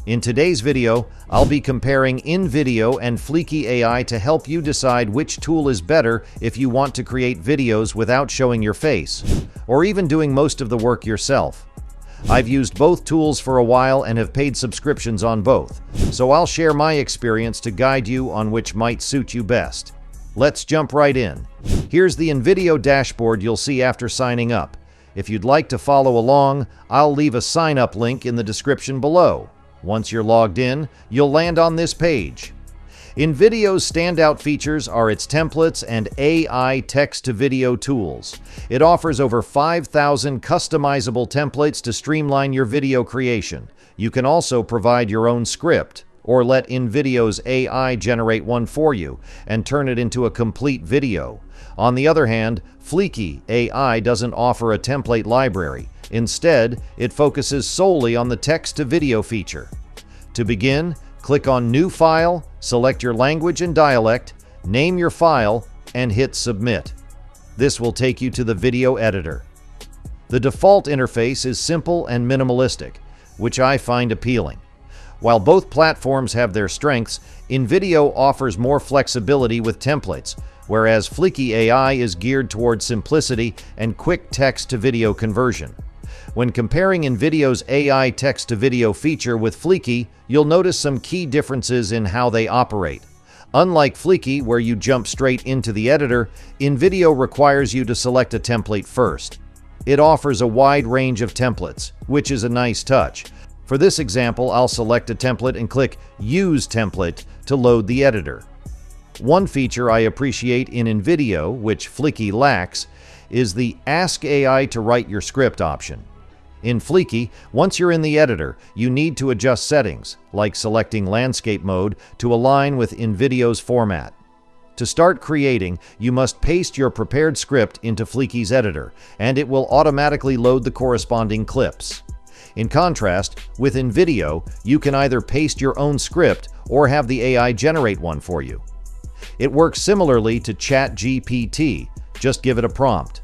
In today's video, I'll be comparing Invideo and Fliki AI to help you decide which tool is better if you want to create videos without showing your face, or even doing most of the work yourself. I've used both tools for a while and have paid subscriptions on both, so I'll share my experience to guide you on which might suit you best. Let's jump right in. Here's the Invideo dashboard you'll see after signing up. If you'd like to follow along, I'll leave a sign-up link in the description below. Once you're logged in, you'll land on this page. Invideo's standout features are its templates and AI text-to-video tools. It offers over 5,000 customizable templates to streamline your video creation. You can also provide your own script, or let Invideo's AI generate one for you and turn it into a complete video. On the other hand, Fliki AI doesn't offer a template library. Instead, it focuses solely on the text-to-video feature. To begin, click on New File, select your language and dialect, name your file, and hit Submit. This will take you to the video editor. The default interface is simple and minimalistic, which I find appealing. While both platforms have their strengths, Invideo offers more flexibility with templates, whereas Fliki AI is geared towards simplicity and quick text-to-video conversion. When comparing Invideo's AI text-to-video feature with Fliki, you'll notice some key differences in how they operate. Unlike Fliki, where you jump straight into the editor, Invideo requires you to select a template first. It offers a wide range of templates, which is a nice touch. For this example, I'll select a template and click Use Template to load the editor. One feature I appreciate in Invideo, which Fliki lacks, is the Ask AI to Write Your Script option. In Fliki, once you're in the editor, you need to adjust settings, like selecting landscape mode to align with Invideo's format. To start creating, you must paste your prepared script into Fliki's editor, and it will automatically load the corresponding clips. In contrast, with Invideo, you can either paste your own script or have the AI generate one for you. It works similarly to ChatGPT, just give it a prompt.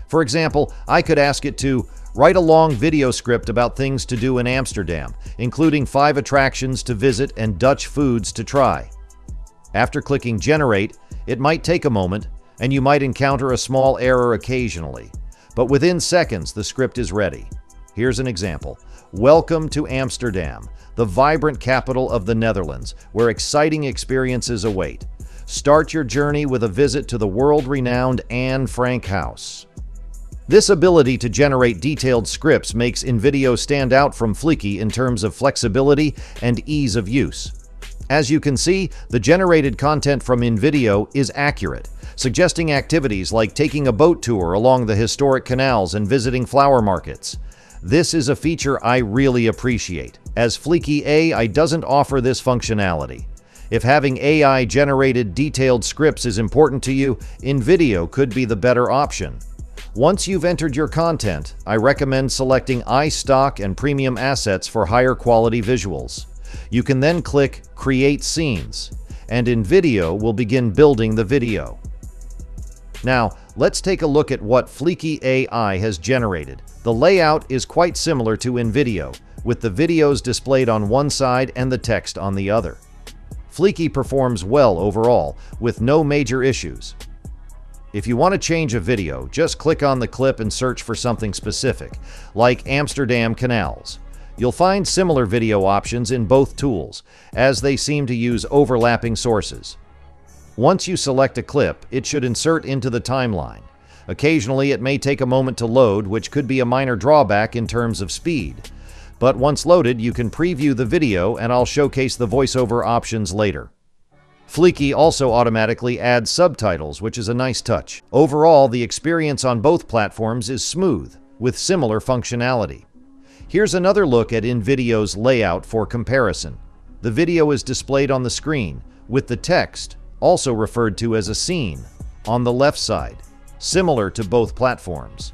For example, I could ask it to write a long video script about things to do in Amsterdam, including 5 attractions to visit and Dutch foods to try. After clicking Generate, it might take a moment, and you might encounter a small error occasionally. But within seconds, the script is ready. Here's an example. Welcome to Amsterdam, the vibrant capital of the Netherlands, where exciting experiences await. Start your journey with a visit to the world-renowned Anne Frank House. This ability to generate detailed scripts makes Invideo stand out from Fliki in terms of flexibility and ease of use. As you can see, the generated content from Invideo is accurate, suggesting activities like taking a boat tour along the historic canals and visiting flower markets. This is a feature I really appreciate, as Fliki AI doesn't offer this functionality. If having AI-generated detailed scripts is important to you, Invideo could be the better option. Once you've entered your content, I recommend selecting iStock and premium assets for higher quality visuals. You can then click Create Scenes, and Invideo will begin building the video. Now, let's take a look at what Fliki AI has generated. The layout is quite similar to Invideo, with the videos displayed on one side and the text on the other. Fliki performs well overall, with no major issues. If you want to change a video, just click on the clip and search for something specific, like Amsterdam canals. You'll find similar video options in both tools, as they seem to use overlapping sources. Once you select a clip, it should insert into the timeline. Occasionally, it may take a moment to load, which could be a minor drawback in terms of speed. But once loaded, you can preview the video, and I'll showcase the voiceover options later. Fliki also automatically adds subtitles, which is a nice touch. Overall, the experience on both platforms is smooth, with similar functionality. Here's another look at Invideo's layout for comparison. The video is displayed on the screen, with the text, also referred to as a scene, on the left side, similar to both platforms.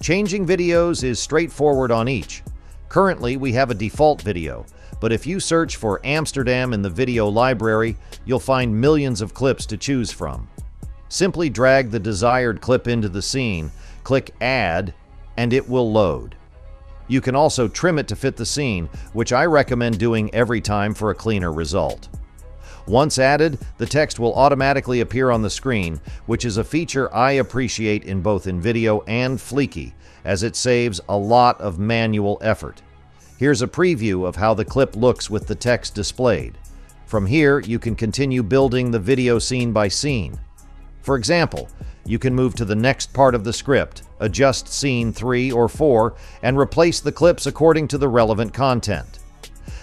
Changing videos is straightforward on each. Currently, we have a default video, but if you search for Amsterdam in the video library, you'll find millions of clips to choose from. Simply drag the desired clip into the scene, click Add, and it will load. You can also trim it to fit the scene, which I recommend doing every time for a cleaner result. Once added, the text will automatically appear on the screen, which is a feature I appreciate in both Invideo and Fliki, as it saves a lot of manual effort. Here's a preview of how the clip looks with the text displayed. From here, you can continue building the video scene by scene. For example, you can move to the next part of the script, adjust scene 3 or 4, and replace the clips according to the relevant content.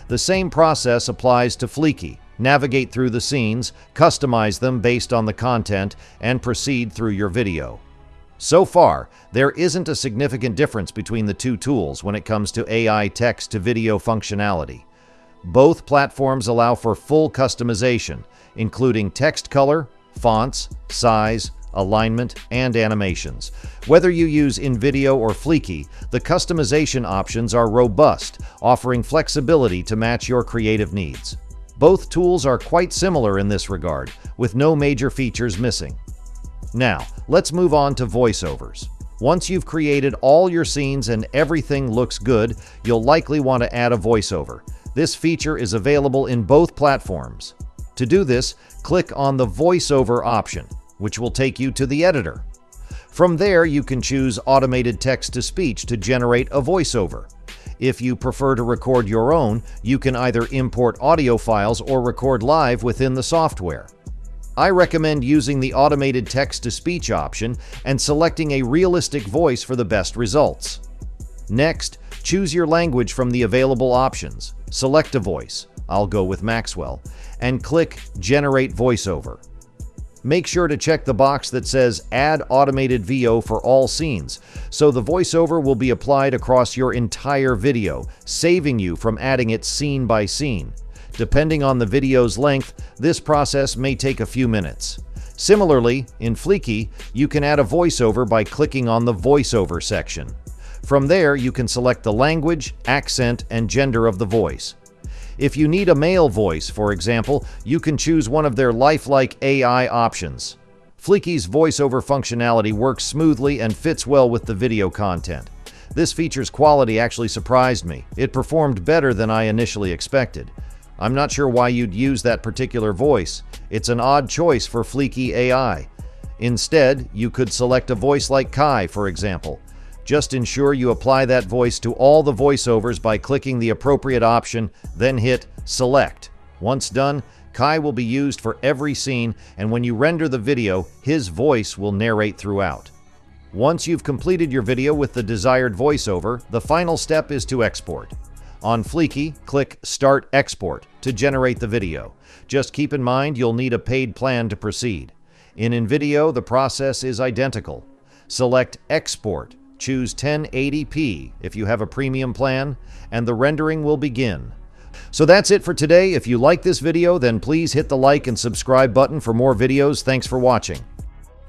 The same process applies to Fliki. Navigate through the scenes, customize them based on the content, and proceed through your video. So far, there isn't a significant difference between the two tools when it comes to AI text-to-video functionality. Both platforms allow for full customization, including text color, fonts, size, alignment, and animations. Whether you use Invideo or Fliki, the customization options are robust, offering flexibility to match your creative needs. Both tools are quite similar in this regard, with no major features missing. Now, let's move on to voiceovers. Once you've created all your scenes and everything looks good, you'll likely want to add a voiceover. This feature is available in both platforms. To do this, click on the voiceover option, which will take you to the editor. From there, you can choose automated text-to-speech to generate a voiceover. If you prefer to record your own, you can either import audio files or record live within the software. I recommend using the automated text-to-speech option and selecting a realistic voice for the best results. Next, choose your language from the available options. Select a voice, I'll go with Maxwell, and click Generate Voiceover. Make sure to check the box that says Add Automated VO for all scenes, so the voiceover will be applied across your entire video, saving you from adding it scene by scene. Depending on the video's length, this process may take a few minutes. Similarly, in Fliki, you can add a voiceover by clicking on the voiceover section. From there, you can select the language, accent, and gender of the voice. If you need a male voice, for example, you can choose one of their lifelike AI options. Fliki's voiceover functionality works smoothly and fits well with the video content. This feature's quality actually surprised me. It performed better than I initially expected. I'm not sure why you'd use that particular voice. It's an odd choice for Fliki AI. Instead, you could select a voice like Kai, for example. Just ensure you apply that voice to all the voiceovers by clicking the appropriate option, then hit Select. Once done, Kai will be used for every scene, and when you render the video, his voice will narrate throughout. Once you've completed your video with the desired voiceover, the final step is to export. On Fliki, click Start Export to generate the video. Just keep in mind you'll need a paid plan to proceed. In Invideo, the process is identical. Select Export. Choose 1080p if you have a premium plan, and the rendering will begin. So that's it for today. If you like this video, then please hit the like and subscribe button for more videos. Thanks for watching.